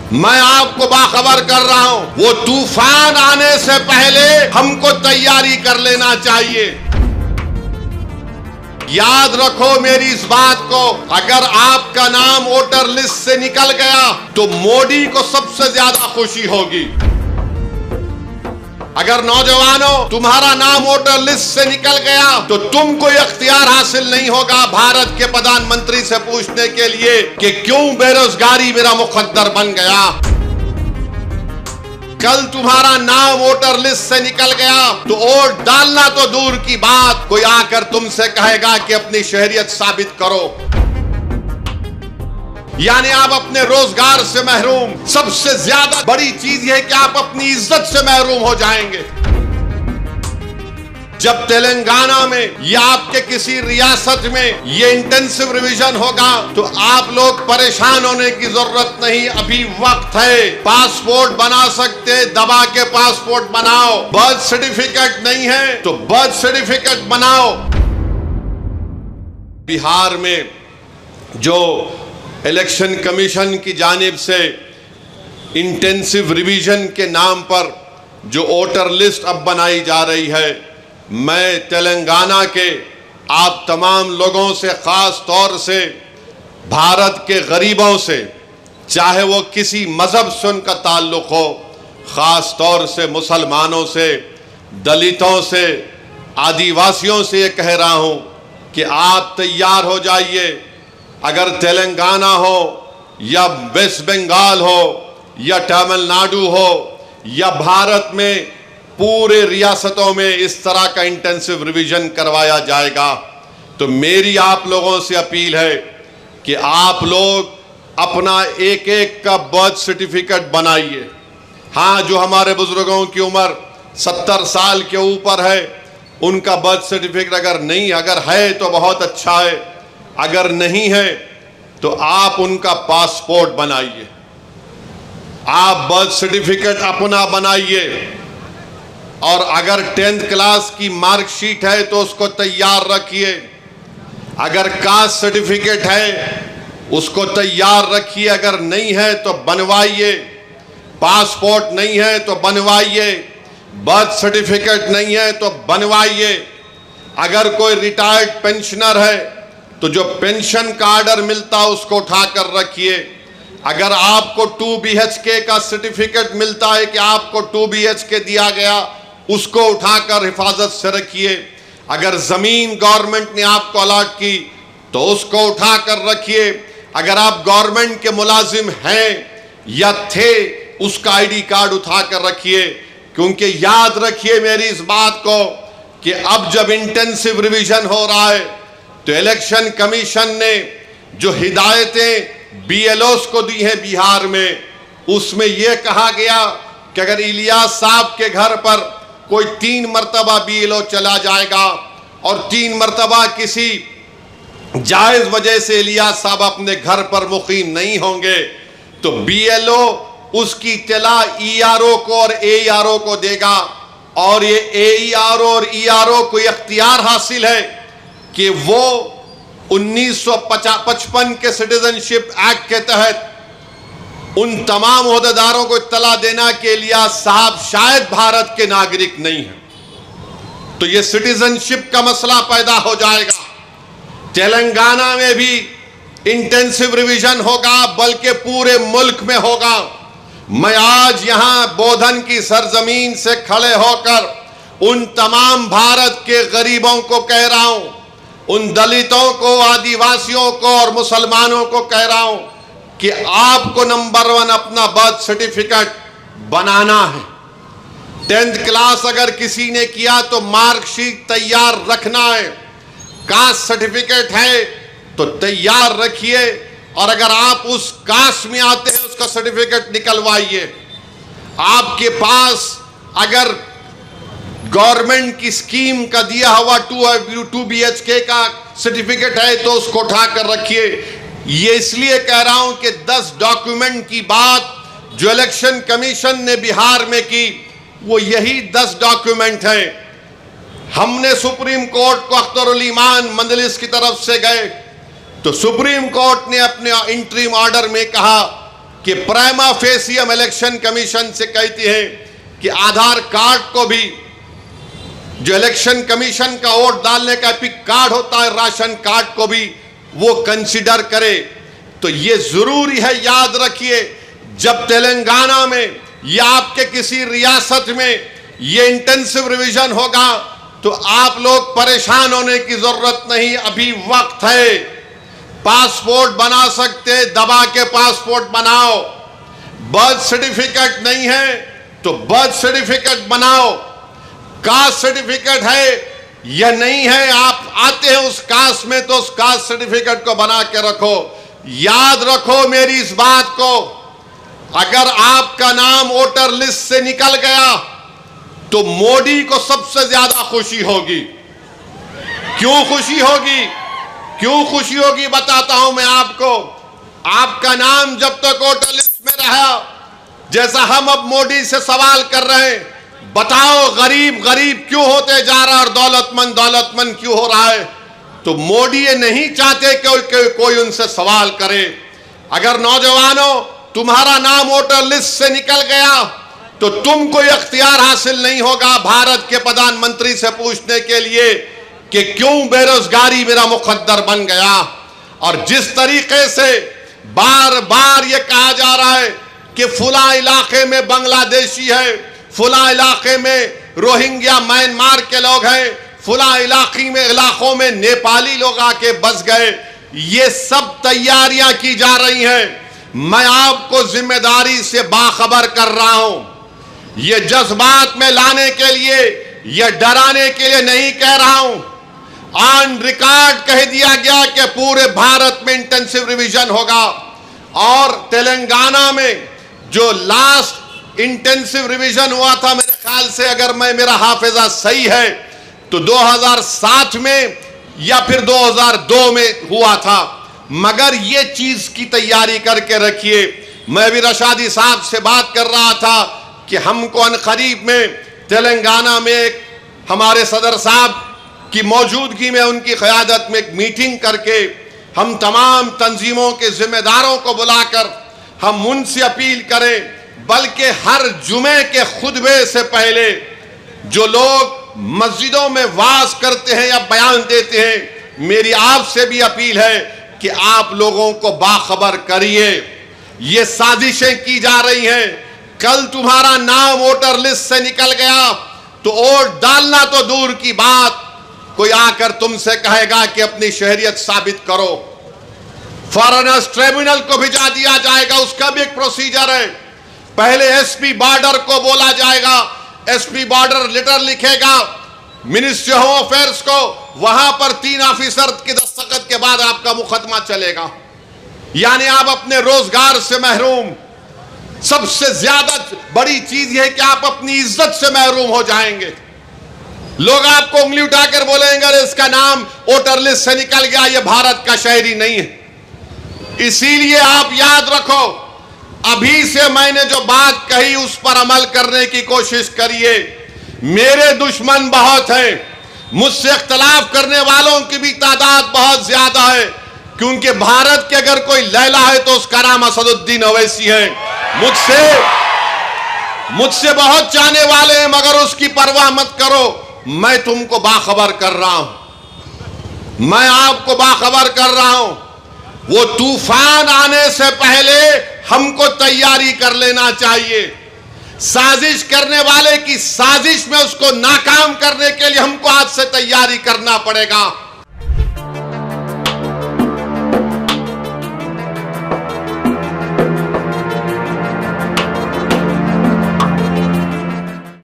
मैं आपको बाखबर कर रहा हूं, वो तूफान आने से पहले हमको तैयारी कर लेना चाहिए। याद रखो मेरी इस बात को, अगर आपका नाम वोटर लिस्ट से निकल गया तो मोदी को सबसे ज्यादा खुशी होगी। अगर नौजवानों तुम्हारा नाम वोटर लिस्ट से निकल गया तो तुमको इख्तियार हासिल नहीं होगा भारत के प्रधानमंत्री से पूछने के लिए कि क्यों बेरोजगारी मेरा मुकद्दर बन गया। कल तुम्हारा नाम वोटर लिस्ट से निकल गया तो वोट डालना तो दूर की बात, कोई आकर तुमसे कहेगा कि अपनी शहरियत साबित करो। यानी आप अपने रोजगार से महरूम, सबसे ज्यादा बड़ी चीज यह है कि आप अपनी इज्जत से महरूम हो जाएंगे। जब तेलंगाना में या आपके किसी रियासत में ये इंटेंसिव रिवीजन होगा तो आप लोग परेशान होने की जरूरत नहीं, अभी वक्त है। पासपोर्ट बना सकते, दबा के पासपोर्ट बनाओ। बर्थ सर्टिफिकेट नहीं है तो बर्थ सर्टिफिकेट बनाओ। बिहार में जो इलेक्शन कमीशन की जानिब से इंटेंसिव रिवीजन के नाम पर जो वोटर लिस्ट अब बनाई जा रही है, मैं तेलंगाना के आप तमाम लोगों से, खास तौर से भारत के गरीबों से, चाहे वो किसी मजहब से उनका ताल्लुक हो, खास तौर से मुसलमानों से, दलितों से, आदिवासियों से ये कह रहा हूं कि आप तैयार हो जाइए। अगर तेलंगाना हो या वेस्ट बंगाल हो या तमिलनाडु हो या भारत में पूरे रियासतों में इस तरह का इंटेंसिव रिवीजन करवाया जाएगा, तो मेरी आप लोगों से अपील है कि आप लोग अपना एक एक का बर्थ सर्टिफिकेट बनाइए। हाँ, जो हमारे बुजुर्गों की उम्र 70 साल के ऊपर है उनका बर्थ सर्टिफिकेट अगर है तो बहुत अच्छा है, अगर नहीं है तो आप उनका पासपोर्ट बनाइए, आप बर्थ सर्टिफिकेट अपना बनाइए। और अगर 10th क्लास की मार्कशीट है तो उसको तैयार रखिए। अगर कास्ट सर्टिफिकेट है उसको तैयार रखिए, अगर नहीं है तो बनवाइए। पासपोर्ट नहीं है तो बनवाइए, बर्थ सर्टिफिकेट नहीं है तो बनवाइए। अगर कोई रिटायर्ड पेंशनर है तो जो पेंशन का ऑर्डर मिलता है उसको उठाकर रखिए। अगर आपको 2 BHK का सर्टिफिकेट मिलता है कि आपको 2 BHK दिया गया, उसको उठाकर हिफाजत से रखिए। अगर जमीन गवर्नमेंट ने आपको अलॉट की तो उसको उठाकर रखिए। अगर आप गवर्नमेंट के मुलाजिम हैं या थे, उसका ID कार्ड उठाकर रखिए। क्योंकि याद रखिए मेरी इस बात को कि अब जब इंटेंसिव रिवीजन हो रहा है तो इलेक्शन कमीशन ने जो हिदायतें BLOs को दी हैं बिहार में, उसमें यह कहा गया कि अगर इलियास साहब के घर पर कोई 3 मरतबा BLO चला जाएगा और 3 मरतबा किसी जायज वजह से इलियास साहब अपने घर पर मुकीम नहीं होंगे तो BLO उसकी इत्तला ERO को और AERO को देगा। और ये AERO और ERO को इख्तियार हासिल है कि वो 1955 के सिटीजनशिप एक्ट के तहत उन तमाम ओहदेदारों को इत्तला देना के लिए साहब शायद भारत के नागरिक नहीं है, तो ये सिटीजनशिप का मसला पैदा हो जाएगा। तेलंगाना में भी इंटेंसिव रिवीजन होगा, बल्कि पूरे मुल्क में होगा। मैं आज यहां बोधन की सरजमीन से खड़े होकर उन तमाम भारत के गरीबों को कह रहा हूं, उन दलितों को, आदिवासियों को और मुसलमानों को कह रहा हूं कि आपको नंबर 1 अपना बर्थ सर्टिफिकेट बनाना है। 10th क्लास अगर किसी ने किया तो मार्कशीट तैयार रखना है। कास्ट सर्टिफिकेट है तो तैयार रखिए, और अगर आप उस कास्ट में आते हैं उसका सर्टिफिकेट निकलवाइए। आपके पास अगर गवर्नमेंट की स्कीम का दिया हुआ 2 BHK का सर्टिफिकेट है तो उसको उठाकर रखिए। ये इसलिए कह रहा हूं कि 10 डॉक्यूमेंट की बात जो इलेक्शन कमीशन ने बिहार में की वो यही 10 डॉक्यूमेंट हैं। हमने सुप्रीम कोर्ट को अख्तरुल ईमान मजलिस की तरफ से गए तो सुप्रीम कोर्ट ने अपने इंटरिम ऑर्डर में कहा कि प्राइमा फेसी हम इलेक्शन कमीशन से कहती हैं कि आधार कार्ड को भी, जो इलेक्शन कमीशन का वोट डालने का एपिक कार्ड होता है, राशन कार्ड को भी वो कंसीडर करे। तो ये जरूरी है, याद रखिए, जब तेलंगाना में या आपके किसी रियासत में ये इंटेंसिव रिवीजन होगा तो आप लोग परेशान होने की जरूरत नहीं, अभी वक्त है। पासपोर्ट बना सकते, दबा के पासपोर्ट बनाओ। बर्थ सर्टिफिकेट नहीं है तो बर्थ सर्टिफिकेट बनाओ। कास्ट सर्टिफिकेट है या नहीं है, आप आते हैं उस कास्ट में तो उस कास्ट सर्टिफिकेट को बना के रखो। याद रखो मेरी इस बात को, अगर आपका नाम वोटर लिस्ट से निकल गया तो मोदी को सबसे ज्यादा खुशी होगी। क्यों खुशी होगी? क्यों खुशी होगी बताता हूं मैं आपको। आपका नाम जब तक वोटर लिस्ट में रहा, जैसा हम अब मोदी से सवाल कर रहे हैं, बताओ गरीब गरीब क्यों होते जा रहा है और दौलतमंद दौलतमंद क्यों हो रहा है, तो मोदी ये नहीं चाहते कि कोई उनसे सवाल करे। अगर नौजवानों तुम्हारा नाम वोटर लिस्ट से निकल गया तो तुम कोई अख्तियार हासिल नहीं होगा भारत के प्रधानमंत्री से पूछने के लिए कि क्यों बेरोजगारी मेरा मुकद्दर बन गया। और जिस तरीके से बार बार ये कहा जा रहा है कि फुला इलाके में बांग्लादेशी है, फुला इलाके में रोहिंग्या म्यांमार के लोग हैं, फुला इलाकों में नेपाली लोग आके बस गए, ये सब तैयारियां की जा रही हैं। मैं आपको जिम्मेदारी से बाखबर कर रहा हूं, ये जज्बात में लाने के लिए, ये डराने के लिए नहीं कह रहा हूं। ऑन रिकॉर्ड कह दिया गया कि पूरे भारत में इंटेंसिव रिवीजन होगा। और तेलंगाना में जो लास्ट इंटेंसिव रिवीजन हुआ था, मेरे ख्याल से अगर मेरा हाफिजा सही है तो 2007 में या फिर 2002 में हुआ था। मगर ये चीज की तैयारी करके रखिए। मैं भी रशादी साहब से बात कर रहा था कि हमको अनकरीब में तेलंगाना में एक हमारे सदर साहब की मौजूदगी में, उनकी क़यादत में एक मीटिंग करके हम तमाम तंजीमों के जिम्मेदारों को बुलाकर हम उनसे अपील करें, बल्कि हर जुमे के खुतबे से पहले जो लोग मस्जिदों में वाज करते हैं या बयान देते हैं, मेरी आपसे भी अपील है कि आप लोगों को बाखबर करिए। ये साजिशें की जा रही हैं। कल तुम्हारा नाम वोटर लिस्ट से निकल गया तो वोट डालना तो दूर की बात, कोई आकर तुमसे कहेगा कि अपनी शहरियत साबित करो। फॉरेनर्स ट्रिब्यूनल को भिजा दिया जाएगा, उसका भी एक प्रोसीजर है। पहले एसपी बॉर्डर को बोला जाएगा, एसपी बॉर्डर लेटर लिखेगा मिनिस्ट्री होम अफेयर्स को, वहां पर 3 ऑफिसर के दस्तखत के बाद आपका मुकदमा चलेगा। यानी आप अपने रोजगार से महरूम। सबसे ज्यादा बड़ी चीज यह है कि आप अपनी इज्जत से महरूम हो जाएंगे। लोग आपको उंगली उठाकर बोलेंगे अरे इसका नाम वोटर लिस्ट से निकल गया, यह भारत का शहरी नहीं है। इसीलिए आप याद रखो, अभी से मैंने जो बात कही उस पर अमल करने की कोशिश करिए। मेरे दुश्मन बहुत हैं, मुझसे इख्तलाफ करने वालों की भी तादाद बहुत ज्यादा है, क्योंकि भारत के अगर कोई लैला है तो उसका नाम असदुद्दीन ओवैसी है। मुझसे बहुत चाहने वाले हैं, मगर उसकी परवाह मत करो। मैं तुमको बाखबर कर रहा हूं, मैं आपको बाखबर कर रहा हूं। वो तूफान आने से पहले हमको तैयारी कर लेना चाहिए। साजिश करने वाले की साजिश में उसको नाकाम करने के लिए हमको आज से तैयारी करना पड़ेगा।